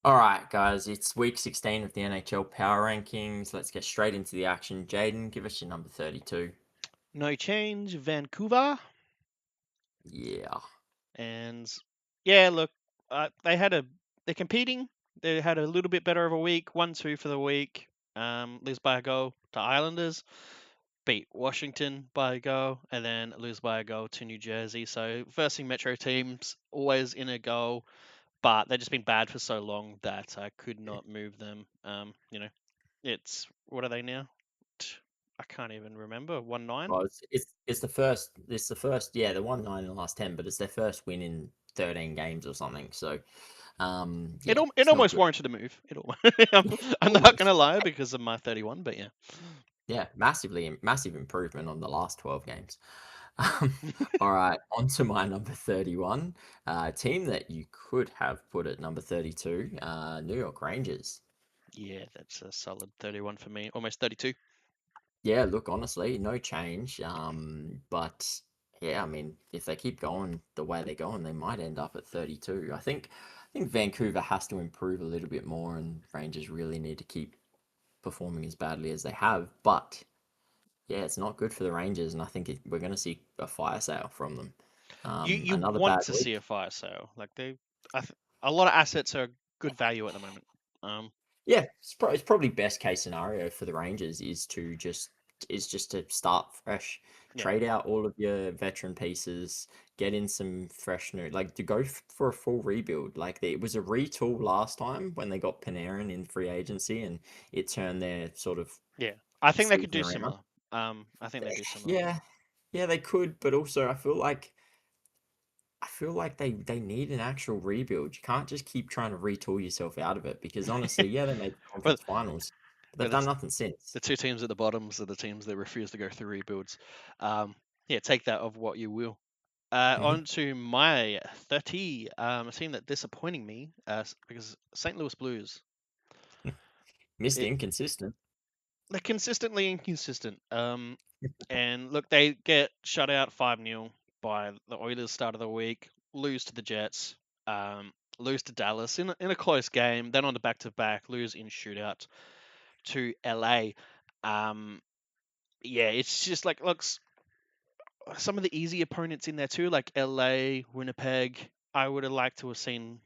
All right, guys, it's week 16 of the NHL Power Rankings. Let's get straight into the action. Jaden, give us your number 32. No change, Vancouver, Yeah. and yeah, look, they're competing. They had a little bit better of a week, 1-2 for the week. Lose by a goal to Islanders, beat Washington by a goal, and then lose by a goal to New Jersey. So versing Metro teams, always in a goal, but they've just been bad for so long that I could not move them. It's what are they now? I can't even remember. 1-9. Well, it's the first, yeah, the 1-9 in the last 10, but it's their first win in 13 games or something. So, yeah, It it's not almost good. warranted a move. I'm not Almost. gonna lie because of my 31, but yeah. Yeah, massive improvement on the last 12 games. Um, all right, on to my number 31. Team that you could have put at number 32, New York Rangers. Yeah, that's a solid 31 for me. Almost 32. Yeah, look, honestly, no change. But yeah, I mean, if they keep going the way they're going, they might end up at 32. I think Vancouver has to improve a little bit more, and Rangers really need to keep performing as badly as they have. But yeah, it's not good for the Rangers, and I think we're going to see a fire sale from them. You Another want bad to see a week. fire sale. A lot of assets are good value at the moment. Um, Yeah, it's probably best case scenario for the Rangers is just to start fresh, yeah. trade out all of your veteran pieces, get in some fresh new, like to go for a full rebuild. It was a retool last time when they got Panarin in free agency, and it turned their sort of Yeah. I think they could season do around. similar. I think they do similar. Yeah, yeah, they could, but also I feel like they need an actual rebuild. You can't just keep trying to retool yourself out of it because honestly, yeah, they made the Well, conference finals, but they've well, done nothing since. the two teams at the bottoms are the teams that refuse to go through rebuilds. Yeah, take that of what you will. Mhm. On to my 30. A team that disappointing me because St. Louis Blues. Missed It, inconsistent. they're consistently inconsistent. And look, they get shut out 5-0 by the Oilers start of the week, lose to the Jets, lose to Dallas in a close game, then on the back to back, lose in shootout to LA. Um, yeah, it's just like looks some of the easy opponents in there too, like LA, Winnipeg. I would have liked to have seen,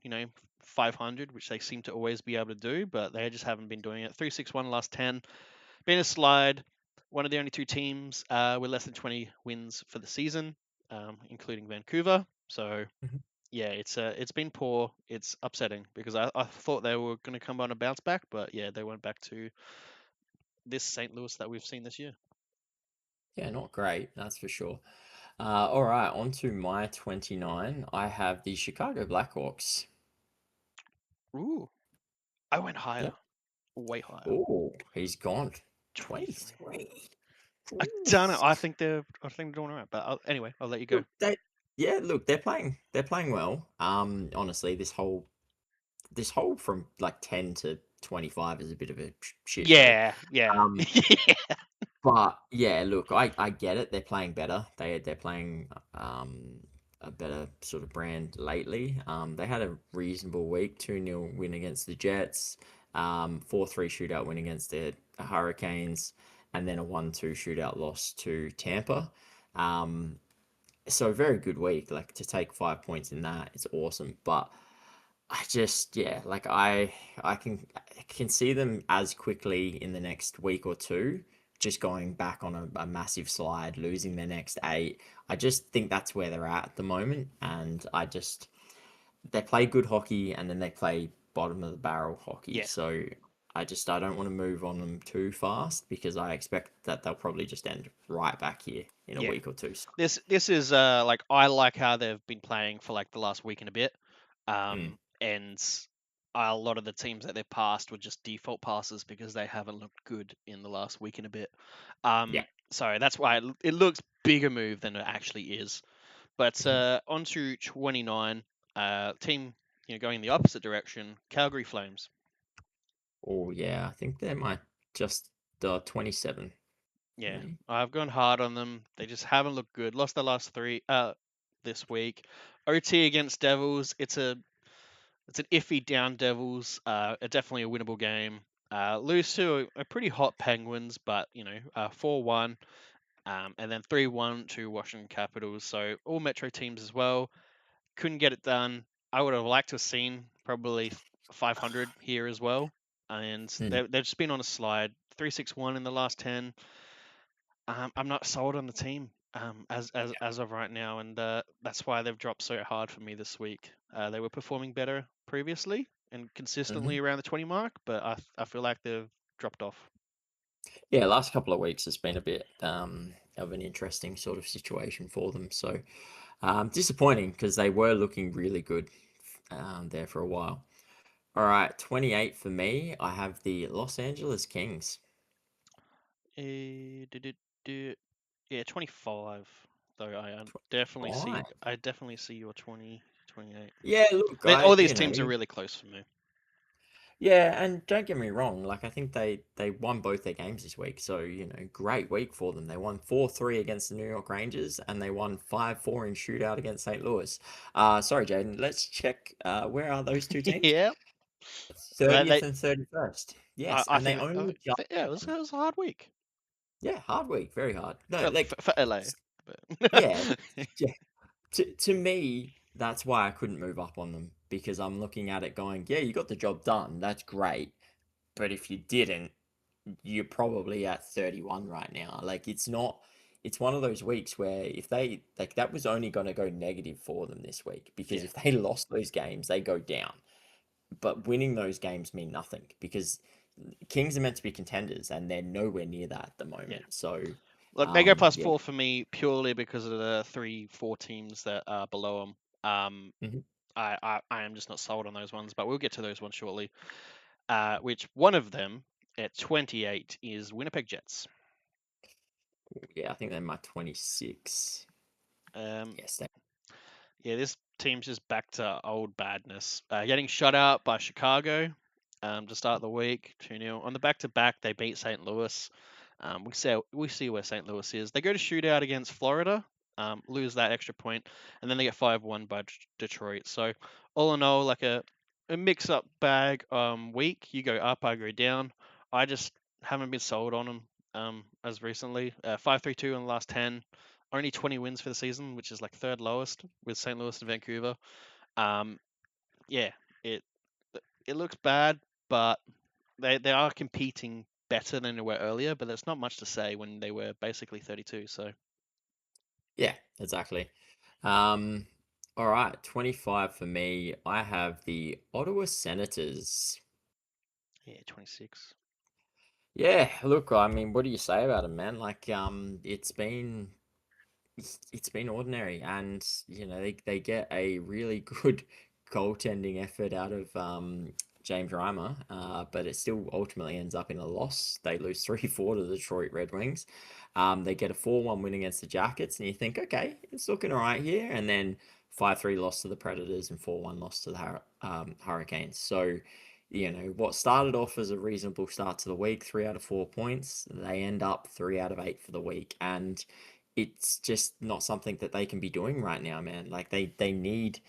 500, which they seem to always be able to do, but they just haven't been doing it. 3-6-1 last 10. Been a slide. One of the only two teams with less than 20 wins for the season, including Vancouver. So Mhm. yeah, it's been poor. It's upsetting because I thought they were going to come on a bounce back, but yeah, they went back to this St. Louis that we've seen this year. Yeah, not great, that's for sure. All right, on to my 29. I have the Chicago Blackhawks. Ooh, I went higher, Yep. way higher. Oh, he's gone. 23. 23. I don't know. Oof. I think they're doing alright. But anyway, I'll let you go. Look, they're playing well. Honestly, this whole from like 10 to 25 is a bit of a shit show. Yeah, yeah, Um, yeah. But yeah, look, I get it. They're playing better. They're playing a better sort of brand lately. They had a reasonable week, 2-0 win against the Jets, 4-3 shootout win against the Hurricanes, and then a 1-2 shootout loss to Tampa. Um, so a very good week. Like to take 5 points in that, it's awesome. But I just yeah, I can see them as quickly in the next week or two, just going back on a massive slide, losing their next eight. I just think that's where they're at the moment, and they play good hockey and then they play bottom of the barrel hockey. Yeah. So I don't want to move on them too fast because I expect that they'll probably just end right back here in a Yeah. week or two. So, This is like I like how they've been playing for like the last week and a bit. mm, And a lot of the teams that they've passed were just default passes because they haven't looked good in the last week and a bit. yeah. So that's why it looks bigger move than it actually is. But Mhm. on to 29, team going the opposite direction, Calgary Flames. Oh yeah, I think they might just 27 for Yeah, me. I've gone hard on them. They just haven't looked good. Lost their last three this week. OT against Devils. It's an iffy down Devils. Definitely a winnable game. Lose to a pretty hot Penguins, but 4-1, and then 3-1 to Washington Capitals. So all Metro teams as well. Couldn't get it done. I would have liked to have seen probably 500 here as well, and Mhm. they've just been on a slide. 3-6-1 in the last 10. I'm not sold on the team as of right now, and that's why they've dropped so hard for me this week. They were performing better previously and Mhm. consistently around the 20 mark, but I feel like they've dropped off. Yeah, last couple of weeks has been a bit of an interesting sort of situation for them. So disappointing because they were looking really good there for a while. All right, 28 for me. I have the Los Angeles Kings. Eh, du- du- du- Yeah, 25. Though Fine. I definitely see your 20, 28. Yeah, look, All I these you know teams are really close for me. yeah, and don't get me wrong, like I think they won both their games this week, so great week for them. They won 4-3 against the New York Rangers, and they won 5-4 in shootout against St. Louis. Sorry, Jaden, let's check where are those two teams? Yeah, they 30th and 31st. Yes, I and they think only just yeah, won. it was a hard week Yeah, hard week, very hard. No, like for LA. yeah, But yeah. To me, that's why I couldn't move up on them because I'm looking at it going, yeah, you got the job done. That's great. But if you didn't, you're probably at 31 right now. Like it's not it's one of those weeks where if they like that was only going to go negative for them this week because yeah, if they lost those games, they go down. But winning those games mean nothing because Kings are meant to be contenders and they're nowhere near that at the yeah. moment. So, Look, they go plus yeah. 4 for me purely because of the 3, 4 teams that are below them. Mhm. I am just not sold on those ones, but we'll get to those ones shortly. Which one of them at 28 is Winnipeg Jets. Yeah, I think they're my 26. Um, Yes, they yeah, this team's just back to old badness. Getting shut out by Chicago to start the week, 2-0. On the back to back, they beat St. Louis. We see where St. Louis is. They go to shootout against Florida, lose that extra point, and then they get 5-1 by Detroit. So all in all, like a mix up bag week. You go up, I go down. I just haven't been sold on them as recently. 5-3-2 in the last 10. Only 20 wins for the season, which is like third lowest with St. Louis and Vancouver. Um, yeah, it it looks bad, but they are competing better than they were earlier. But there's not much to say when they were basically 32. So Yeah, exactly. Um, all right, 25 for me. I have the Ottawa Senators. yeah, 26. Yeah, look, I mean, what do you say about them, man? Like, it's been ordinary, and they get a really good goaltending effort out of James Reimer, but it still ultimately ends up in a loss. They lose 3-4 to the Detroit Red Wings. They get a 4-1 win against the Jackets, and you think, okay, it's looking all right here, and then 5-3 loss to the Predators and 4-1 loss to the Hurricanes. So, what started off as a reasonable start to the week, 3 out of 4 points, they end up 3 out of 8 for the week, and it's just not something that they can be doing right now, man. Like they need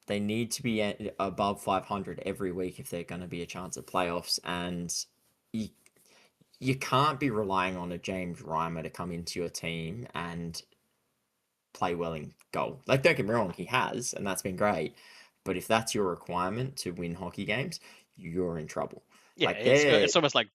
to be above 500 every week if they're going to be a chance at playoffs, and you you can't be relying on a James Reimer to come into your team and play well in goal. Like don't get me wrong, he has, and that's been great. But if that's your requirement to win hockey games, you're in trouble. Yeah, Like they're it's almost like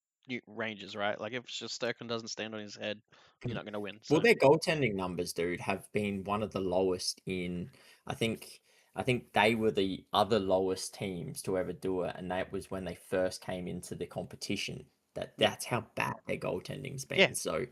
Rangers, right? Like if Shesterkin doesn't stand on his head, you're not gonna win. Well, So their goaltending numbers, dude, have been one of the lowest in. I think. I think they were the other lowest teams to ever do it, and that was when they first came into the competition. yeah, That's how bad their goaltending's yeah. been. So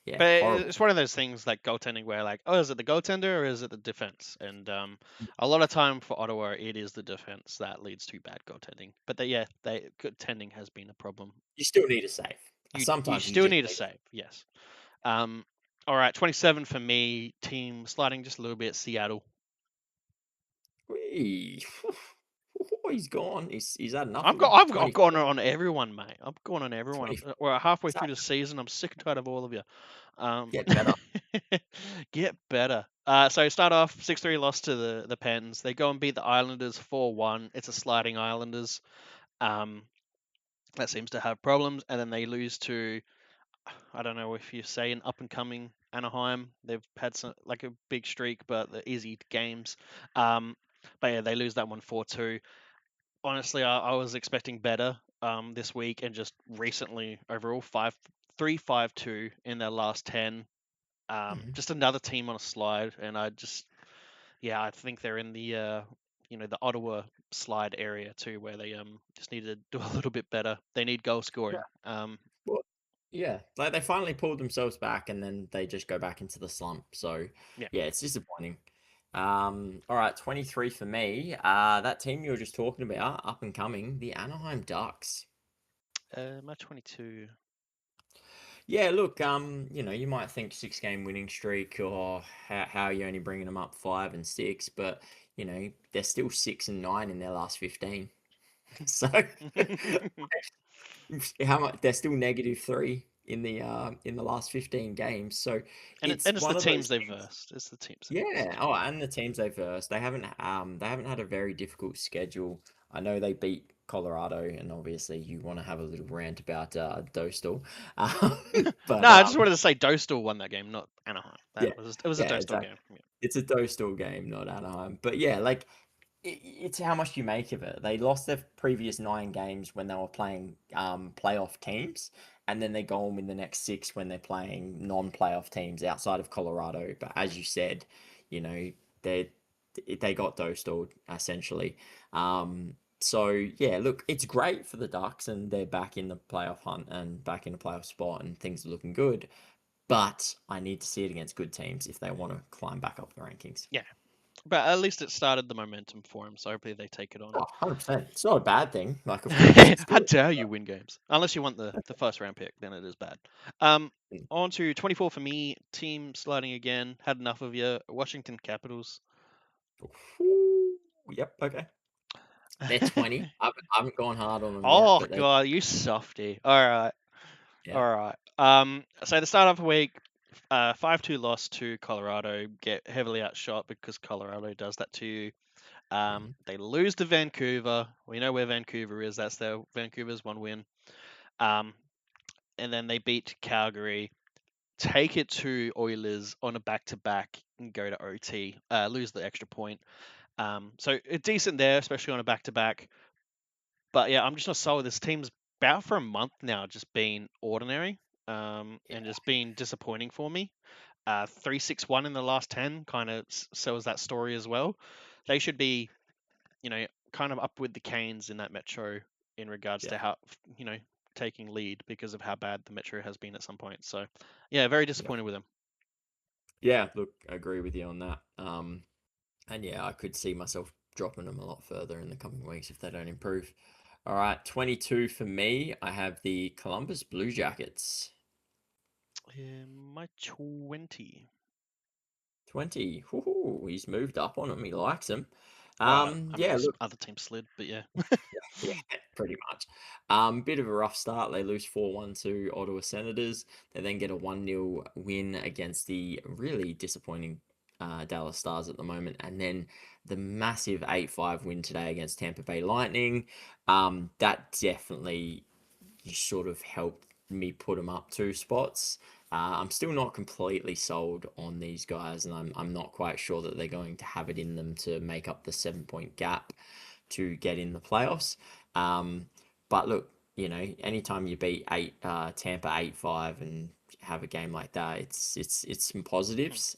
yeah, But horrible. it's one of those things like goaltending where like, oh, is it the goaltender or is it the defense? And a lot of time for Ottawa, it is the defense that leads to bad goaltending. But goaltending has been a problem. You still need a save. You Sometimes you still just need a need save, yes. All right, 27 for me. Team sliding just a little bit. Seattle. a. Whee. he's gone. He's had enough I've of got them. I've 20, gone on everyone, mate. I've gone on everyone. 20. We're halfway What's that? through the season. I'm sick and tired of all of you. Um, Get better. get better. So start off 6-3 loss to the Pens. They go and beat the Islanders 4-1. It's a sliding Islanders. Um, that seems to have problems, and then they lose to, I don't know if you say, an up and coming Anaheim. They've had some like a big streak, but the easy games. Um, but yeah, they lose that one 4-2. Honestly, I was expecting better this week, and just recently overall 5-3-5-2 in their last 10. Mhm. Just another team on a slide, and I think they're in the Ottawa slide area too, where they just need to do a little bit better. They need goal Yeah. scoring. Well, yeah. Like they finally pulled themselves back, and then they just go back into the slump. So Yeah, yeah, it's disappointing. All right, 23 for me. That team you were just talking about, up and coming, the Anaheim Ducks. my 22. Yeah, look, you might think 6 game winning streak, or how are you only bringing them up 5 and 6, but they're still 6 and 9 in their last 15. So how much they're still -3 in the last 15 games. So And it's it's the one of teams those they things. versed. It's the teams they Yeah. versed. Oh, and the teams they versed, they haven't had a very difficult schedule. I know they beat Colorado, and obviously you want to have a little rant about Dostal, um, No, but I just wanted to say Dostal won that game, not Anaheim. yeah, It was a yeah, Dostal exactly. game. Yeah. It's a Dostal game, not Anaheim. But yeah, like it's how much you make of it. They lost their previous 9 games when they were playing playoff teams, and then they go and win the next 6 when they're playing non-playoff teams outside of Colorado. But as you said, you know, they they got dosed all essentially. So yeah, look, it's great for the Ducks, and they're back in the playoff hunt and back in the playoff spot, and things are looking good. But I need to see it against good teams if they want to climb back up the rankings. Yeah, but at least it started the momentum for him. So hopefully they take it on. Oh, 100%. It's not a bad thing. Like, of course, it's How good. dare you win games? Unless you want the first round pick, then it is bad. Um, Mm. on to 24 for me. Team sliding again. Had enough of you. Washington Capitals. Ooh, yep. Okay. They're 20. I haven't gone hard on them yet, Oh but they're god, you softy. All right, yeah. all right. So the start of the week, 5-2 loss to Colorado. Get heavily outshot because Colorado does that to you. Mhm. They lose to Vancouver. We know where Vancouver is. That's their Vancouver's one win. Um, and then they beat Calgary, take it to Oilers on a back-to-back and go to OT, lose the extra point. So decent there, especially on a back-to-back. But yeah, I'm just not sold. This team's about for a month now just been ordinary, and Yeah. just been disappointing for me. 3-6-1 in the last 10 kind of sells that story as well. They should be, kind of up with the Canes in that Metro in regards Yeah. to how, you know, taking lead because of how bad the Metro has been at some point. So, yeah, very Yeah. disappointed with them. Yeah. Look, I agree with you on that. And yeah, I could see myself dropping them a lot further in the coming weeks if they don't improve. All right, 22 for me. I have the Columbus Blue Jackets. My 20. 20. Whoo, he's moved up on him. He likes him. I mean, Yeah, some look, other team slid, but yeah. yeah, pretty much. Bit of a rough start. They lose 4-1 to Ottawa Senators. They then get a 1-0 win against the really disappointing Dallas Stars at the moment. And then the massive 8-5 win today against Tampa Bay Lightning. That definitely sort of helped me put them up 2 spots. I'm still not completely sold on these guys, and I'm not quite sure that they're going to have it in them to make up the 7 point gap to get in the playoffs. But look, anytime you beat Tampa 8-5 and have a game like that, it's some positives.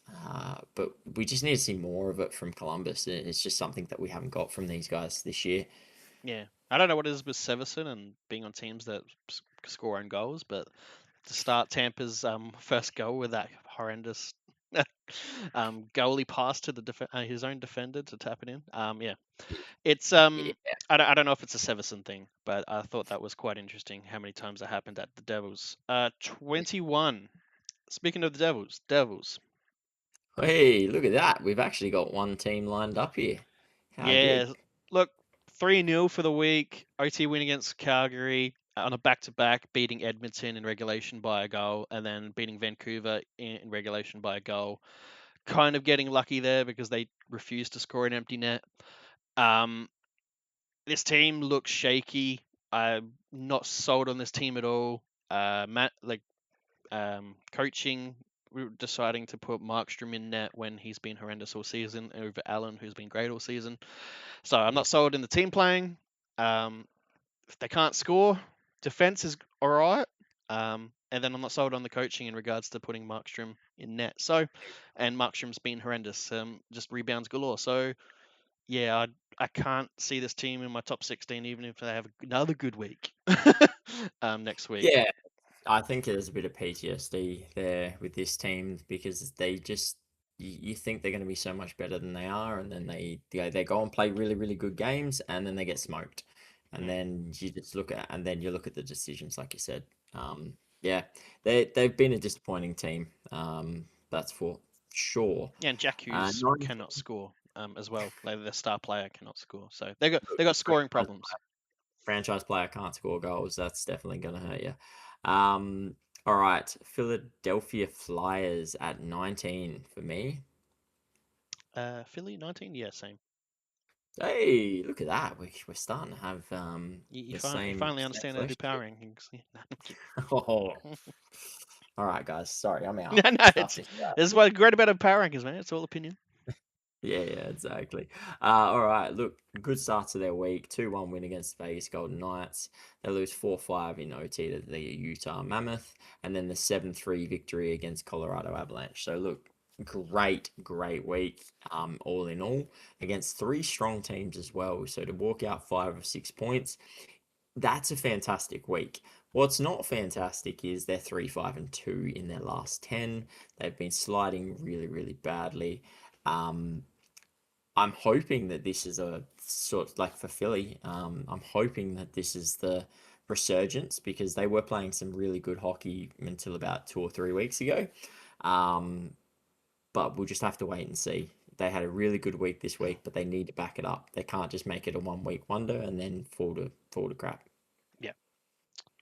But we just need to see more of it from Columbus. It's just something that we haven't got from these guys this year. Yeah. I don't know what it is with Severson and being on teams that score own goals, but to start Tampa's first goal with that horrendous goalie pass to his own defender to tap it in. Yeah, it's Yeah, I don't know if it's a Severson thing, but I thought that was quite interesting how many times that happened at the Devils. 21. Speaking of the Devils. hey, look at that. We've actually got one team lined up here. How Yeah, good. look, 3-0 for the week. OT win against Calgary on a back-to-back, beating Edmonton in regulation by a goal, and then beating Vancouver in regulation by a goal. Kind of getting lucky there because they refused to score an empty net. Um, this team looks shaky. I'm not sold on this team at all. Matt, coaching, we were deciding to put Markstrom in net when he's been horrendous all season over Allen, who's been great all season. So I'm not sold in the team playing. If they can't score, defense is all right. And then I'm not sold on the coaching in regards to putting Markstrom in net. So, and Markstrom's been horrendous, just rebounds galore. So, yeah, I can't see this team in my top 16, even if they have another good week next week. Yeah, I think there's a bit of PTSD there with this team because they just you think they're going to be so much better than they are, and then they go and play really really good games, and then they get smoked, and Mm. then you just look at and then you look at the decisions, like you said. Yeah, they've been a disappointing team. That's for sure. Yeah, and Jack Hughes Not cannot score as well. Like their star player cannot score. So they got scoring problems. franchise player can't score goals. That's definitely going to hurt you. All right, Philadelphia Flyers at 19 for me. Philly 19, yeah, same. Hey, look at that. We're starting to have You the finally same understand how to do power relationship. rankings. No, I'm kidding. Oh, all right, guys. Sorry, I'm No, out. no, Tough it's this out. this is what's great about a power rankings, man. It's all opinion. Yeah, exactly. All right, look, good start to their week. 2-1 win against the Vegas Golden Knights. They lose 4-5 in OT to the Utah Mammoth, and then the 7-3 victory against Colorado Avalanche. So look, great week, all in all, against three strong teams as well. So to walk out 5 of 6 points, that's a fantastic week. What's not fantastic is they're 3-5-2 in their last 10. They've been sliding really, really badly. Um, I'm hoping that this is a sort of like for Philly. I'm hoping that this is the resurgence because they were playing some really good hockey until about 2 or 3 weeks ago. Um, but we'll just have to wait and see. They had a really good week this week, but they need to back it up. They can't just make it a 1 week wonder and then fall to crap. Yeah.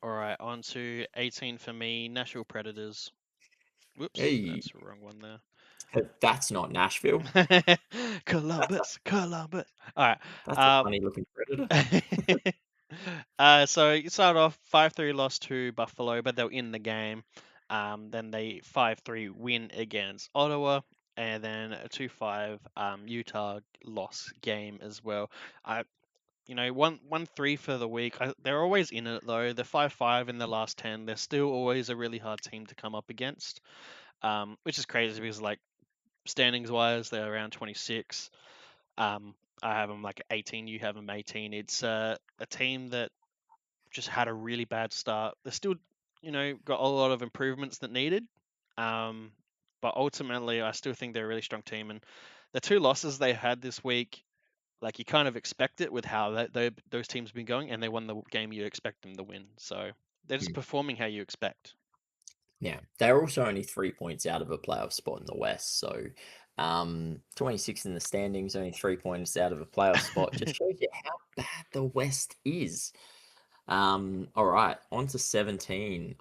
All right, on to 18 for me. Nashville Predators. Whoops, Hey, that's the wrong one there. that's not Nashville. Columbus. All right. That's a funny looking predator. So you start off 5-3 loss to Buffalo, but they were in the game. Then they 5-3 win against Ottawa, and then a 2-5 Utah loss game as well. I 1-3 for the week. They're always in it though. They're 5-5 in the last 10. They're still always a really hard team to come up against. Which is crazy because like standings wise, they're around 26. I have them like 18. You have them 18. It's a team that just had a really bad start. They're still, got a lot of improvements that needed. Um, but ultimately, I still think they're a really strong team. And the two losses they had this week, like you kind of expect it with how those teams have been going, and they won the game you expect them to win. So they're just performing how you expect. Yeah, they're also only 3 points out of a playoff spot in the West. So, 26 in the standings, only 3 points out of a playoff spot, just shows you how bad the West is. All right, on to 17.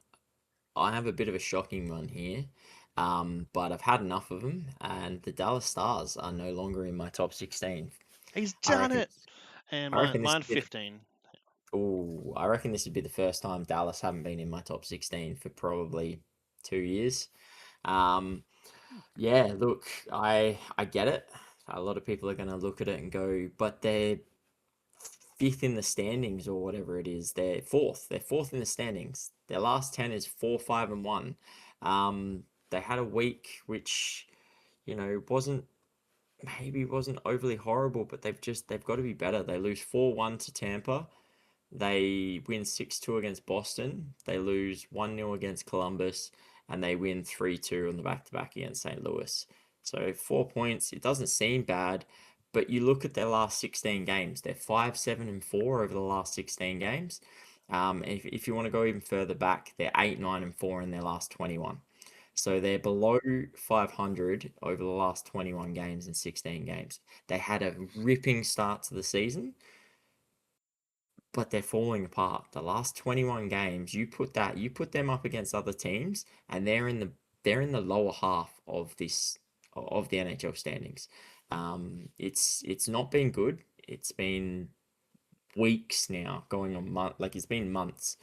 I have a bit of a shocking one here, but I've had enough of them, and the Dallas Stars are no longer in my top 16. He's I done reckon. it. And I reckon this mine would be the, 15. I reckon this would be the first time Dallas haven't been in my top 16 for probably 2 years. Um, Yeah, look, I get it. A lot of people are going to look at it and go, but they're fifth in the standings or whatever it is. They're fourth. They're fourth in the standings. Their last 10 is 4-5-1. They had a week which, wasn't maybe wasn't overly horrible, but they've got to be better. They lose 4-1 to Tampa. They win 6-2 against Boston. They lose 1-0 against Columbus, and they win 3-2 on the back-to-back against St. Louis. So 4 points. It doesn't seem bad, but you look at their last 16 games. They're 5-7-4 over the last 16 games. If you want to go even further back, they're 8-9-4 in their last 21. So they're below 500 over the last 21 games and 16 games. They had a ripping start to the season, but they're falling apart. The last 21 games, you put them up against other teams, and they're in the lower half of this of the NHL standings. It's not been good. It's been weeks now, going on like it's been months.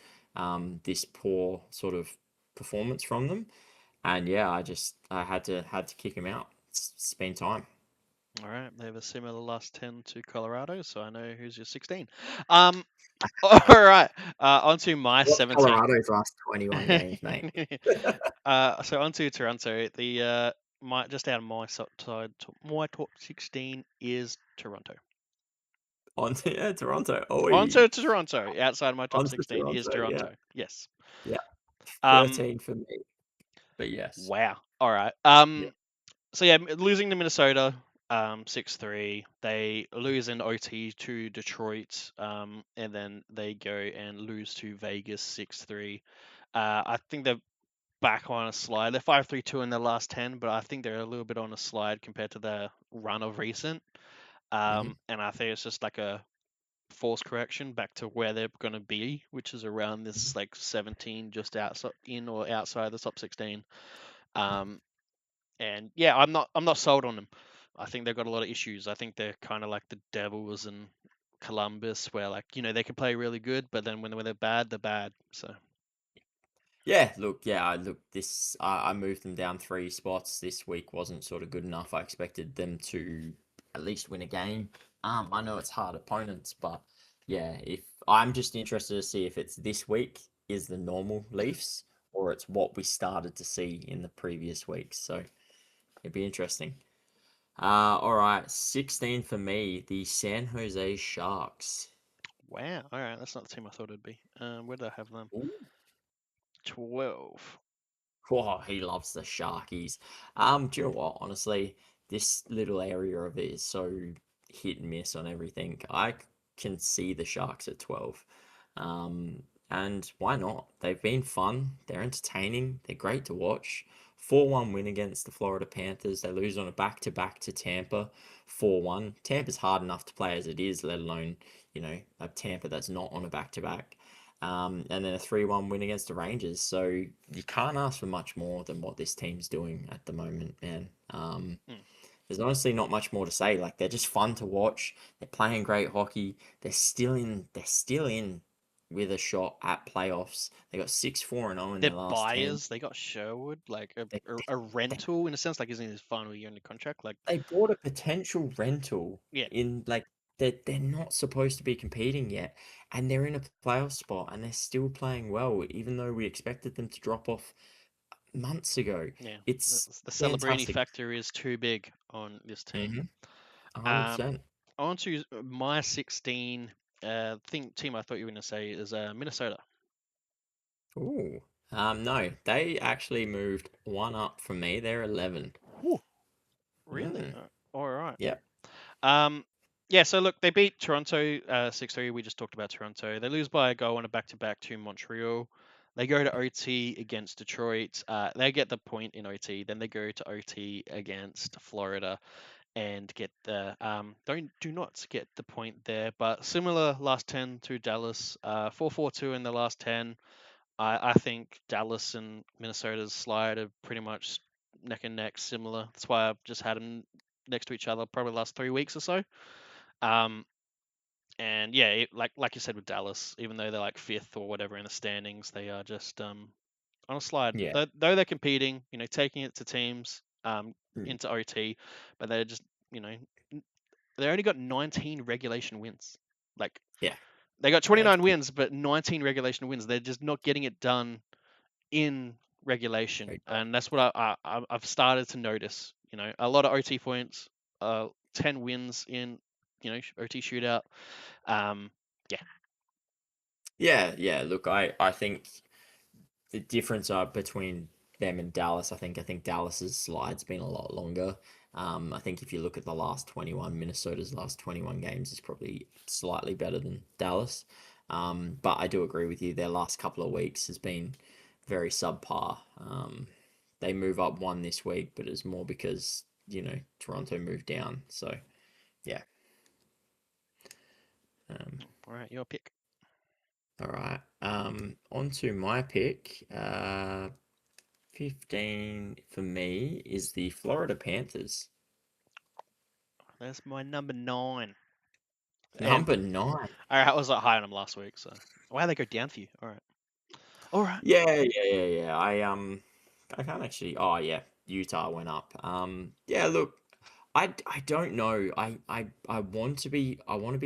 This poor sort of performance from them, and yeah, I had to kick him out. It's been time. All right, they have a similar last 10 to Colorado, so I know who's your 16. Um, all right, on to my What's 17. Colorado's last 21 games, mate? So on to Toronto. The my just out of my side, my top 16 is Toronto. On to yeah, Toronto. On Oi, to Toronto. Outside my top on to 16 is Toronto. Yeah, Toronto. Yes. yeah. Um. 13 for me, but yes. Wow. All right. Yeah. So yeah, losing to Minnesota, 6-3. They lose in OT to Detroit, and then they go and lose to Vegas 6-3. I think they're back on a slide. They're 5-3-2 in their last 10, but I think they're a little bit on a slide compared to the run of recent. Hmm. And I think it's just like a force correction back to where they're going to be, which is around this like 17, just outside in or outside the top 16. Um, and yeah, I'm not sold on them. I think they've got a lot of issues. I think they're kind of like the Devils and Columbus, where like they can play really good, but then when they're bad, they're bad. So Yeah, look, yeah, I moved them down 3 spots. This week wasn't sort of good enough. I expected them to at least win a game. I know it's hard opponents, but yeah, if I'm just interested to see if it's this week is the normal Leafs or it's what we started to see in the previous weeks. So it'd be interesting. All right, 16 for me, the San Jose Sharks. wow, all right, that's not the team I thought it'd be. Where did I have them? Ooh. 12. Oh, he loves the Sharkies. Do you know what? Honestly, this little area of it is so hit and miss on everything. Can see the Sharks at 12. And why not? They've been fun. They're entertaining. They're great to watch. 4-1 win against the Florida Panthers. They lose on a back-to-back to Tampa, 4-1. Tampa's hard enough to play as it is, let alone, a Tampa that's not on a back-to-back. And then a 3-1 win against the Rangers. So you can't ask for much more than what this team's doing at the moment, man. Hmm. There's honestly not much more to say. Like they're just fun to watch. They're playing great hockey. They're still in with a shot at playoffs. They got 6-4-0 in They're their last 10. buyers. They got Sherwood, like a, They, a, a they, rental in a sense, like isn't his final year in the contract? Like, they bought a potential rental yeah, in like they're not supposed to be competing yet, and they're in a playoff spot, and they're still playing well, even though we expected them to drop off months ago. yeah. The, It's the Celebrini fantastic. factor is too big on this team. Mm-hmm. Um, 100%. on to my 16. Team I thought you were going to say is Minnesota. Ooh. No, they actually moved one up from me. They're 11. Whew, really? Mm. All right. Yep. Um, yeah, so look, they beat Toronto 6-3. We just talked about Toronto. They lose by a goal on a back-to-back to Montreal. They go to OT against Detroit. They get the point in OT. Then they go to OT against Florida and get the don't do not get the point there. But similar last 10 to Dallas. 4-4-2 in the last 10. I think Dallas and Minnesota's slide are pretty much neck and neck, similar. That's why I've just had them next to each other probably the last 3 weeks or so. Um, and yeah, like you said with Dallas, even though they're like fifth or whatever in the standings, they are just on a slide. Yeah. Though they're competing, taking it to teams Mm. into OT, but they're just you know they only got 19 regulation wins. Like Yeah. they got That's 29 wins, but 19 regulation wins. They're just not getting it done in regulation, very tough. and that's what I've started to notice. A lot of OT points, 10 wins in OT shootout. Um, yeah, Yeah, yeah. Look, I think the difference between them and Dallas, I think Dallas's slide's been a lot longer. I think if you look at the last 21, Minnesota's last 21 games is probably slightly better than Dallas. But I do agree with you. Their last couple of weeks has been very subpar. They move up one this week, but it's more because, Toronto moved down. So, yeah. Um, all right, your pick. All right. On to my pick. 15 for me is the Florida Panthers. That's my number 9. And Number 9. I was high on them last week, so why they go down for you? All right, all right. Yeah. I can't actually. Oh yeah, Utah went up. Yeah. Look, I don't know. I want to be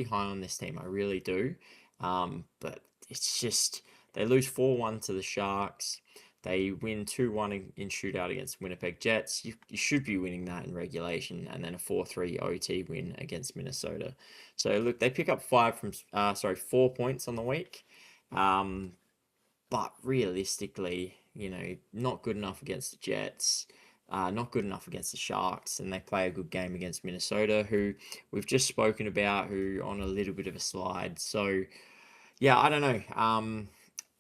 high on this team. I really do. But it's just they lose 4-1 to the Sharks. They win 2-1 in shootout against Winnipeg Jets. You should be winning that in regulation, and then a 4-3 OT win against Minnesota. So look, they pick up 4 points on the week. Um, but realistically, not good enough against the Jets, not good enough against the Sharks, and they play a good game against Minnesota, who we've just spoken about, who on a little bit of a slide. So yeah, I don't know.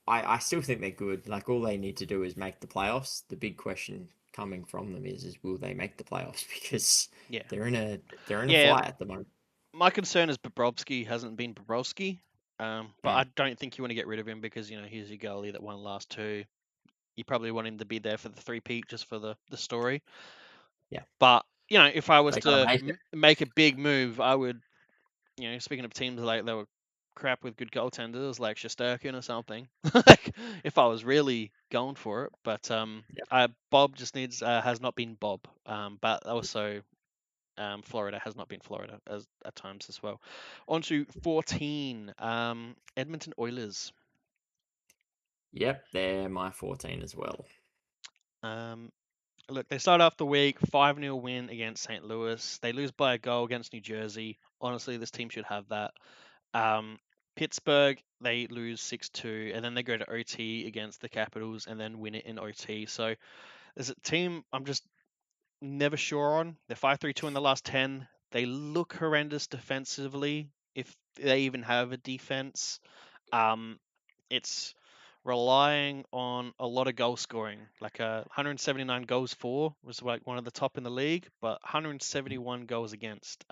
I still think they're good. Like all they need to do is make the playoffs. The big question coming from them is will they make the playoffs? Because Yeah, they're in a yeah. fight at the moment. My concern is Bobrovsky hasn't been Bobrovsky. But Mm, I don't think you want to get rid of him because he's your goalie that won last two. You probably want him to be there for the three-peat just for the story. yeah, But if I was they gotta to make it. make a big move, I would. Speaking of teams like that were crap with good goaltenders, like Shesterkin or something. Like if I was really going for it, but Yeah. Bob just needs has not been Bob. But also Florida has not been Florida as at times as well. On to 14, Edmonton Oilers. Yep, they're my 14 as well. Um, Look, they start off the week 5-0 win against St. Louis. They lose by a goal against New Jersey. Honestly, this team should have that. Um, Pittsburgh, they lose 6-2, and then they go to OT against the Capitals and then win it in OT. So there's a team I'm just never sure on. They're 5-3-2 in the last 10. They look horrendous defensively, if they even have a defense. Um, it's relying on a lot of goal scoring. Like 179 goals for was like one of the top in the league, but 171 goals against,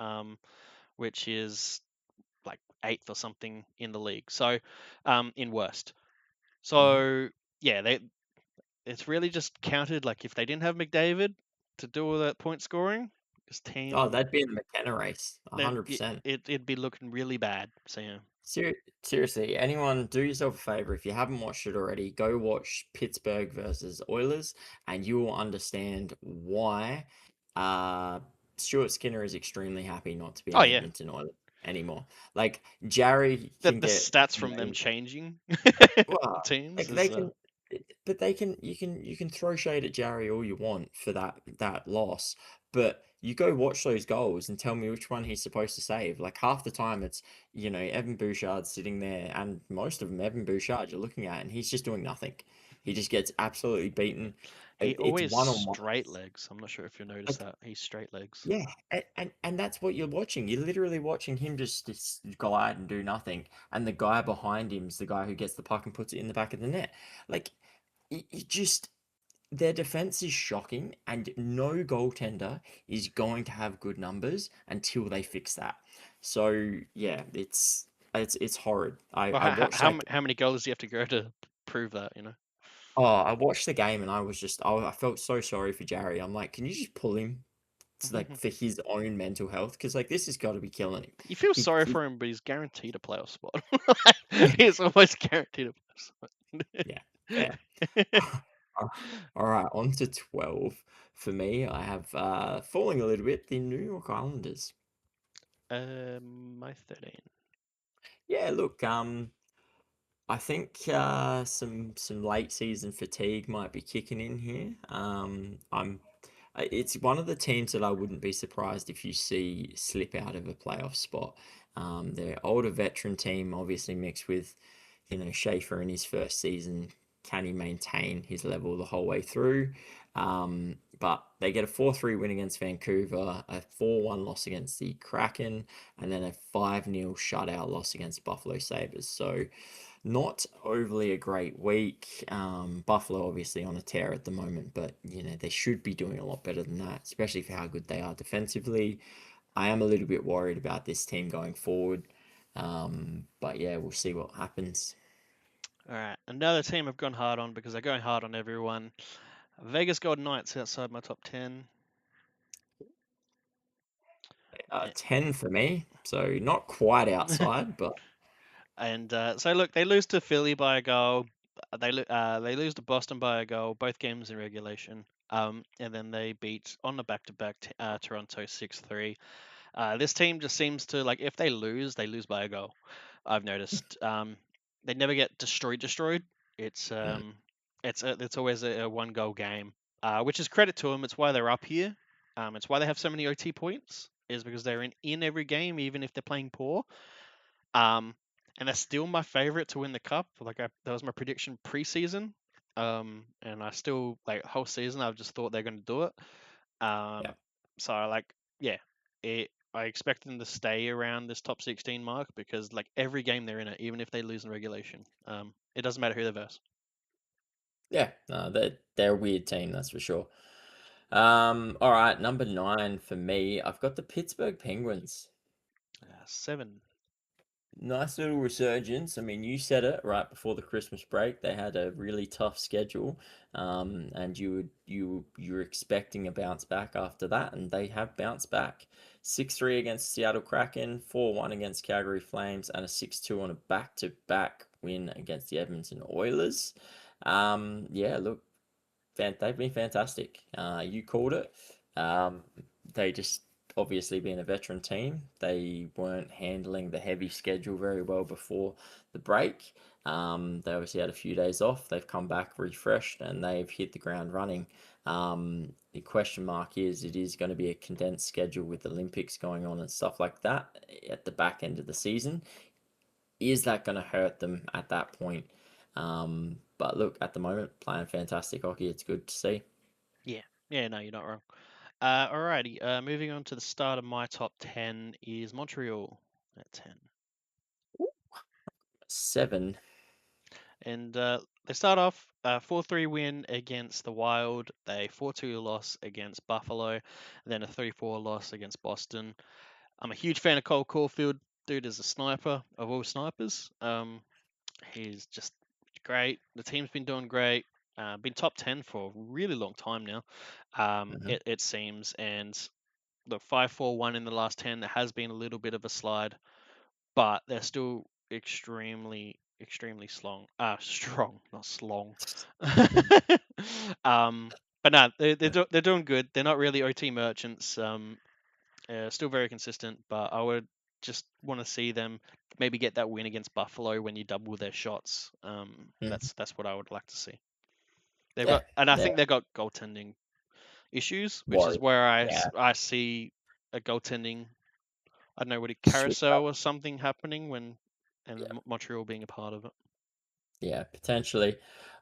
which is like eighth or something in the league. So, in worst. Mhm. So yeah, it's really just counted. Like if they didn't have McDavid to do all that point scoring, this Oh, team they'd be in the McKenna race, then 100%. it'd be looking really bad. So yeah. Seriously, anyone, do yourself a favor. If you haven't watched it already, go watch Pittsburgh versus Oilers, and you will understand why uh, Stuart Skinner is extremely happy not to be Oh an yeah, Edmonton Oiler anymore. Like, Jarry that can the get stats from them amazing. changing Well, teams like is they can, but you can throw shade at Jarry all you want for that loss, but you go watch those goals and tell me which one he's supposed to save. Like half the time it's Evan Bouchard sitting there, and most of them Evan Bouchard you're looking at, and he's just doing nothing. He just gets absolutely beaten. he It's always one on straight ones. legs. I'm not sure if you noticed Like that he's straight legs. yeah, and that's what you're watching. You're literally watching him just glide and do nothing, and the guy behind him is the guy who gets the puck and puts it in the back of the net. Like, it just their defense is shocking, and no goaltender is going to have good numbers until they fix that. So yeah, it's horrid. I Well, I watched that. how many goals do you have to go to prove that? Oh, I watched the game, and I felt so sorry for Jerry. I'm like, can you just pull him? It's like for his own mental health, because like this has got to be killing him. You feel sorry He for him, but he's guaranteed a playoff spot. yeah, He's almost guaranteed a playoff yeah, fair. spot. All right, on to 12. For me, I have falling a little bit the New York Islanders. My 13. Yeah, look, I think some late season fatigue might be kicking in here. It's one of the teams that I wouldn't be surprised if you see slip out of a playoff spot. They're older veteran team, obviously mixed with, Schaefer in his first season. Can he maintain his level the whole way through? But they get a 4-3 win against Vancouver, a 4-1 loss against the Kraken, and then a 5-0 shutout loss against Buffalo Sabres. So not overly a great week. Buffalo obviously on a tear at the moment, but they should be doing a lot better than that, especially for how good they are defensively. I am a little bit worried about this team going forward. But yeah, we'll see what happens. All right, another team I've gone hard on because they're going hard on everyone. Vegas Golden Knights outside my top 10. 10 for me, so not quite outside, but And so look, they lose to Philly by a goal. They lose to Boston by a goal. Both games in regulation. And then they beat on the back-to-back Toronto 6-3. This team just seems to like if they lose by a goal. I've noticed. They never get destroyed. It's mm, um, it's always a one-goal game, which is credit to them. It's why they're up here. It's why they have so many OT points. Is because they're in every game, even if they're playing poor. Um, and they're still my favorite to win the cup. That was my prediction preseason. And I still like whole season. I've just thought they're going to do it. yeah, Um, so yeah, I expect them to stay around this top 16 mark because like every game they're in it, even if they lose in regulation, it doesn't matter who they verse. yeah. No, they're a weird team, that's for sure. All right, number 9 for me. I've got the Pittsburgh Penguins. 7. Nice little resurgence. I mean, you said it right before the Christmas break. They had a really tough schedule, and you were expecting a bounce back after that, and they have bounced back. 6-3 against Seattle Kraken, 4-1 against Calgary Flames, and a 6-2 on a back-to-back win against the Edmonton Oilers. Yeah, look, they've been fantastic. You called it. Um, they just obviously being a veteran team, they weren't handling the heavy schedule very well before the break. They obviously had a few days off. They've come back refreshed and they've hit the ground running. The question mark is it is going to be a condensed schedule with Olympics going on and stuff like that at the back end of the season. Is that going to hurt them at that point? But look, at the moment, playing fantastic hockey. It's good to see. Yeah, yeah, no, you're not wrong. Alrighty, moving on to the start of my top 10 is Montreal at 10. 7. And they start off 4-3 win against the Wild, a 4-2 loss against Buffalo, and then a 3-4 loss against Boston. I'm a huge fan of Cole Caulfield. Dude is a sniper of all snipers. He's just great. The team's been doing great. Been top 10 for a really long time now, Mhm. it seems. And the 5-4-1 in the last 10 has been a little bit of a slide, but they're still extremely strong, not slong. But no, they're doing good. They're not really OT merchants. Still very consistent, but I would just want to see them maybe get that win against Buffalo when you double their shots. Mhm. That's what I would like to see. Yeah, And I they're think they've got goaltending issues, which is Warriors. where Yeah, I see a goaltending. I don't know, what a switch carousel up. or something happening when and Yeah, Montreal being a part of it. yeah, potentially.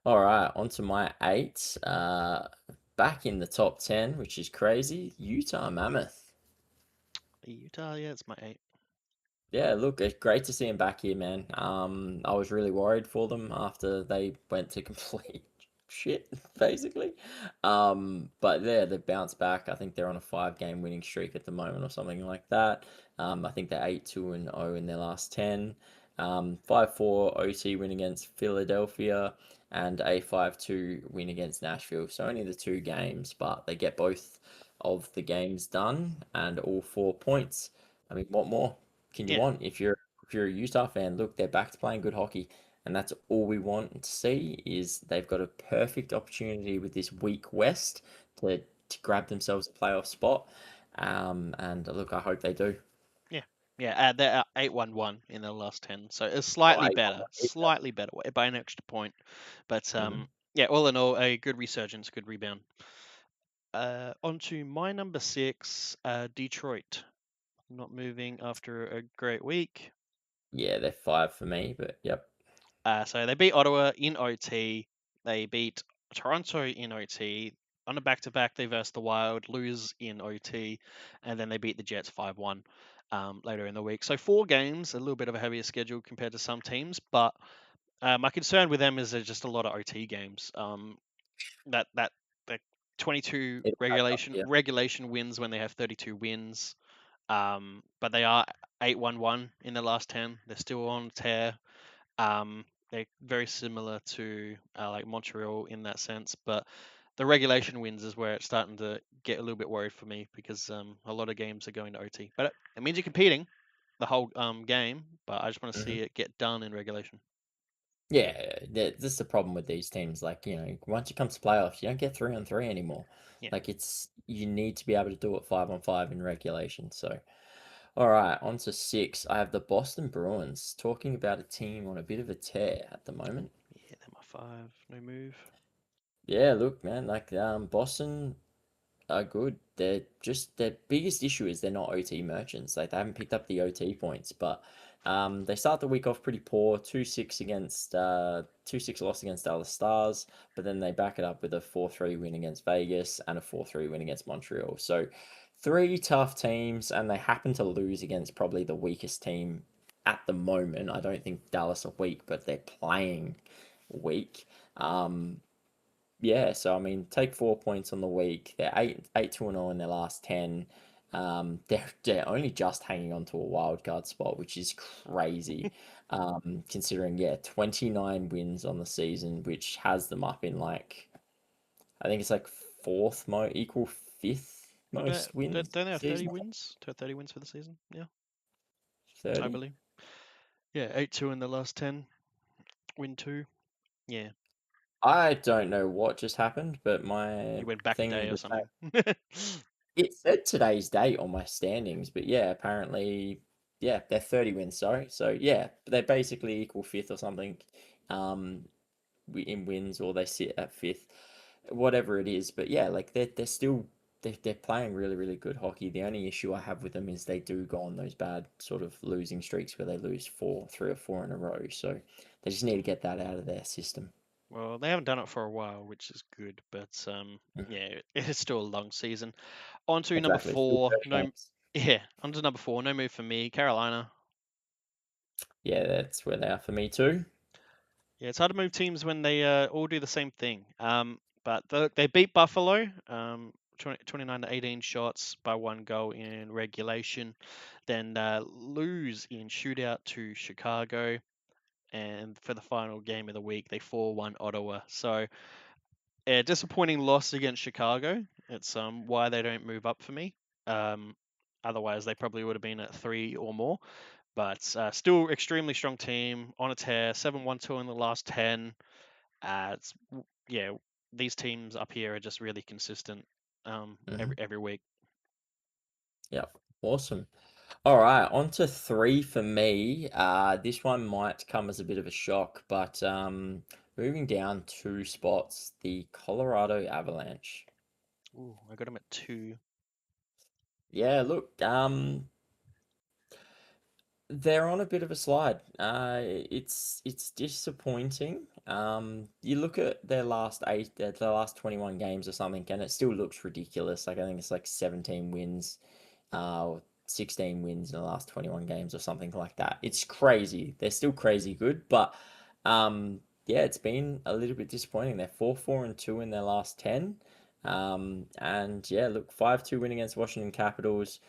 All right, on to my 8. Back in the top 10, which is crazy. Utah Mammoth. Utah, yeah, it's my 8. Yeah, look, it's great to see him back here, man. I was really worried for them after they went to complete shit, basically. But yeah, they bounced back. I think they're on a 5-game winning streak at the moment or something like that. I think they're 8-2-0 in their last 10. 5-4 OT win against Philadelphia and a 5-2 win against Nashville. So only the 2 games, but they get both of the games done and all 4 points. I mean, what more can you Yeah, want if you're a Utah fan? Look, they're back to playing good hockey, and that's all we want to see. Is they've got a perfect opportunity with this weak West to grab themselves a playoff spot. And look, I hope they do. yeah, yeah. They're 8-1-1 in their last 10, so it's Oh, I won that. slightly better by an extra point. But Mhm. yeah, all in all, a good resurgence, good rebound. On to my number 6, Detroit. Not moving after a great week. Yeah, they're 5 for me, but yep. So they beat Ottawa in OT. They beat Toronto in OT. On a back-to-back, they versed the Wild, lose in OT, and then they beat the Jets 5-1 later in the week. So 4 games, a little bit of a heavier schedule compared to some teams, but my concern with them is there's just a lot of OT games. That 22 It'll catch up to you. regulation wins when they have 32 wins. But they are 8-1-1 in the last 10. They're still on tear. they're very similar to like Montreal in that sense, but the regulation wins is where it's starting to get a little bit worried for me because a lot of games are going to OT. But it means you're competing the whole game, but I just want to Hmm. see it get done in regulation. Yeah, that's the problem with these teams. Like, once it comes to playoffs, you don't get 3-on-3 anymore. Yeah. Like, you need to be able to do it 5-on-5 in regulation. So, all right, on to six. I have the Boston Bruins talking about a team on a bit of a tear at the moment. Yeah, they're my five. No move. Yeah, look, man, like Boston are good. They're just their biggest issue is they're not OT merchants. Like they haven't picked up the OT points, but they start the week off pretty poor. 2-6 against 2-6 loss against Dallas Stars, but then they back it up with a 4-3 win against Vegas and a 4-3 win against Montreal. So three tough teams, and they happen to lose against probably the weakest team at the moment. I don't think Dallas are weak, but they're playing weak. Um, yeah, so I mean, take 4 points on the week. They're 8-2-0 in their last 10. They're only just hanging on to a wild card spot, which is crazy. Considering 29 wins on the season, which has them up in like I think it's like equal fifth Well, most wins don't they have 30 season. wins? 30 wins for the season? Yeah, I 30. believe. Yeah, 8-2 in the last 10. Win two. Yeah, I don't know what just happened, but my you went back a thing day or was something. it said today's date on my standings, but yeah, apparently, yeah, they're 30 wins, sorry. So yeah, they're basically equal fifth or something, um, in wins, or they sit at fifth, whatever it is. But yeah, like they're still they're playing really, really good hockey. The only issue I have with them is they do go on those bad sort of losing streaks where they lose 3 or 4 in a row. So they just need to get that out of their system. Well, they haven't done it for a while, which is good, but Mhm. yeah, it's still a long season. On to number Exactly. Still four. first No, games. yeah, on to number four. No move for me. Carolina. Yeah, that's where they are for me too. Yeah, it's hard to move teams when they all do the same thing. But they beat Buffalo, 29 to 18 shots by one goal in regulation, then lose in shootout to Chicago, and for the final game of the week, they 4-1 Ottawa. So, yeah, disappointing loss against Chicago. It's why they don't move up for me. Um, Otherwise, they probably would have been at three or more. But still, extremely strong team on a tear. 7-1-2 in the last 10. Yeah, these teams up here are just really consistent Hmm. every week. Yep. Awesome. All right, on to three for me. This one might come as a bit of a shock, but moving down 2 spots, the Colorado Avalanche. Ooh, I got them at two. Yeah, look, they're on a bit of a slide. It's disappointing. You look at their last 21 games or something, and it still looks ridiculous. Like I think it's like 17 wins, 16 wins in the last 21 games or something like that. It's crazy. They're still crazy good, but yeah, it's been a little bit disappointing. They're 4-4-2 in their last 10. And yeah, look, 5-2 win against Washington Capitals.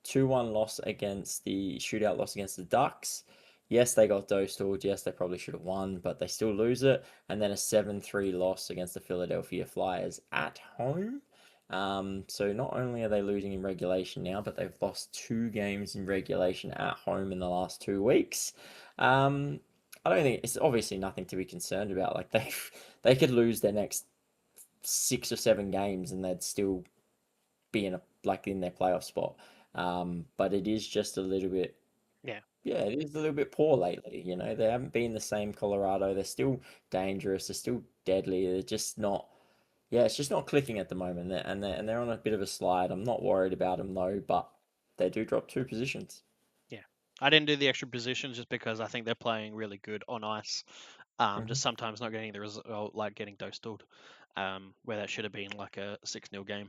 2-1 loss against the shootout loss against the Ducks. Yes, they got dosed. Yes, they probably should have won, but they still lose it. And then a 7-3 loss against the Philadelphia Flyers at home. So not only are they losing in regulation now, but they've lost 2 games in regulation at home in the last 2 weeks. Um, I don't think it's obviously nothing to be concerned about. Like they could lose their next 6 or 7 games and they'd still be in their playoff spot. But it is just a little bit, Yeah, yeah, it is a little bit poor lately. They haven't been the same Colorado. They're still dangerous. They're still deadly. They're just not. Yeah, it's just not clicking at the moment, and they're on a bit of a slide. I'm not worried about them though, but they do drop 2 positions. yeah. I didn't do the extra positions just because I think they're playing really good on ice. Hmm. Just sometimes not getting the result, like getting dosed, where that should have been like a 6-0 game.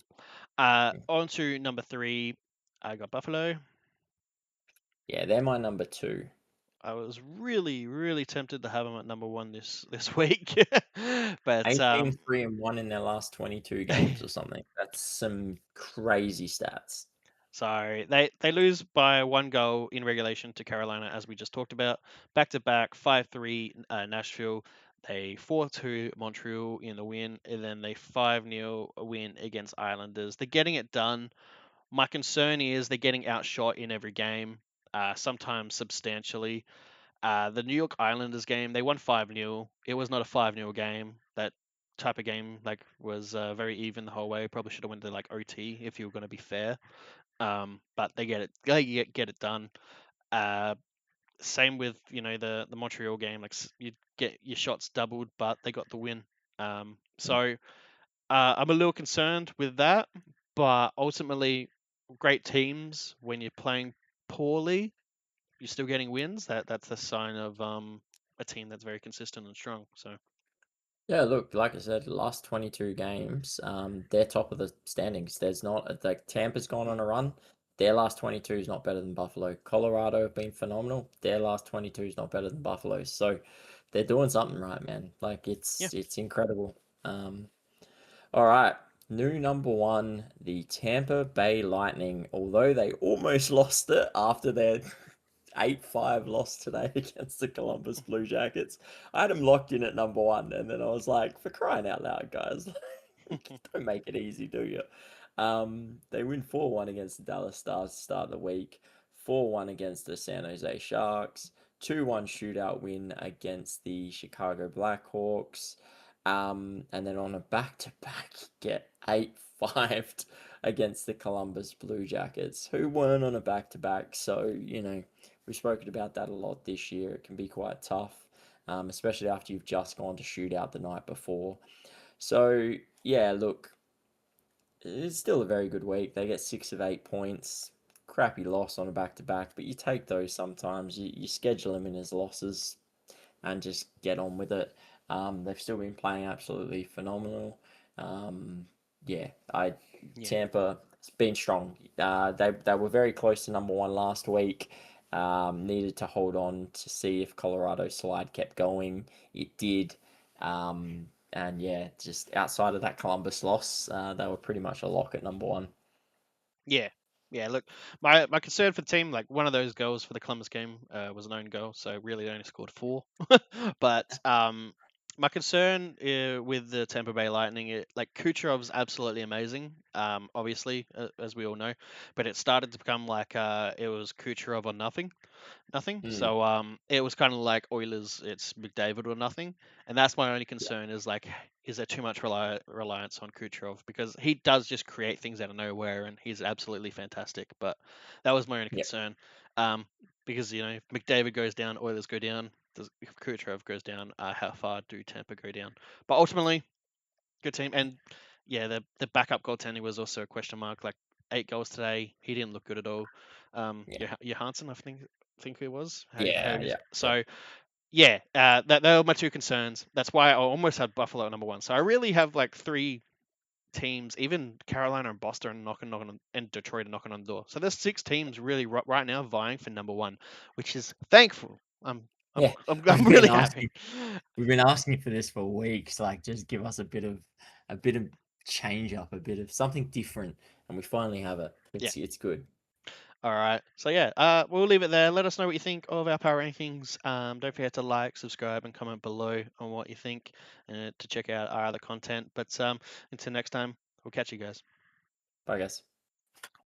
On to number three. I got Buffalo. Yeah, they're my number two. I was really, really tempted to have them at number one this week, but 18-3-1 in their last 22 games or something. That's some crazy stats. So they lose by 1 goal in regulation to Carolina, as we just talked about. Back to back, 5-3 Nashville. They 4-2 Montreal in the win, and then they 5-0 win against Islanders. They're getting it done. My concern is they're getting outshot in every game, sometimes substantially. The New York Islanders game, they won 5-0. It was not a 5-0 game. That type of game was very even the whole way. Probably should have went to like OT if you were going to be fair. But they get it done. Uh, Same with the Montreal game. You get your shots doubled, but they got the win. So I'm a little concerned with that, but ultimately, great teams when you're playing poorly, you're still getting wins. That's a sign of a team that's very consistent and strong. So Yeah, look, like I said, last 22 games, they're top of the standings. There's not like Tampa's gone on mm, a run. Their last 22 is not better than Buffalo. Colorado have been phenomenal. Their last 22 is not better than Buffalo's. So they're doing something right, man. Like yeah, it's incredible. All right. New number one, the Tampa Bay Lightning. Although they almost lost it after their 8-5 loss today against the Columbus Blue Jackets, I had them locked in at number one, and then I was like, for crying out loud, guys, don't make it easy, do you? They win 4-1 against the Dallas Stars to start the week, 4-1 against the San Jose Sharks, 2-1 shootout win against the Chicago Blackhawks. And then on a back-to-back, get 8-5 against the Columbus Blue Jackets, who weren't on a back-to-back. So, we've spoken about that a lot this year. It can be quite tough, especially after you've just gone to shootout the night before. So, yeah, look, it's still a very good week. They get 6 of 8 points. Crappy loss on a back-to-back, but you take those sometimes. You schedule them in as losses and just get on with it. They've still been playing absolutely phenomenal. Um, yeah, I yeah, Tampa has been strong. They were very close to number one last week. Needed to hold on to see if Colorado slide kept going. It did. And yeah, just outside of that Columbus loss, they were pretty much a lock at number one. yeah, yeah. Look, my concern for the team, like one of those goals for the Columbus game, was an own goal, so really they only scored 4. But my concern with the Tampa Bay Lightning, like Kucherov's absolutely amazing, obviously, as we all know, but it started to become like it was Kucherov or nothing. Mm, So it was kind of like Oilers, it's McDavid or nothing, and that's my only yeah, concern is like, is there too much reliance on Kucherov because he does just create things out of nowhere and he's absolutely fantastic. But that was my only yeah, concern, um, because if McDavid goes down, Oilers go down. If Kucherov goes down, how far do Tampa go down? But ultimately, good team. And yeah, the backup goaltending was also a question mark. Like 8 goals today, he didn't look good at all. yeah, Johansson, I think it was how yeah, it is. yeah, yeah. So yeah, that they were my two concerns. That's why I almost had Buffalo at number one. So I really have like three teams, even Carolina and Boston knocking on, and Detroit are knocking on the door. So there's 6 teams really right now vying for number one, which is thankful. I'm Yeah, I'm, we've I'm been really happy. asking we've been asking for this for weeks. Like, just give us a bit of change up, a bit of something different, and we finally have it. Yeah. It's good. All right. So yeah, we'll leave it there. Let us know what you think of our power rankings. Don't forget to like, subscribe, and comment below on what you think, and to check out our other content. But until next time, we'll catch you guys. Bye, guys.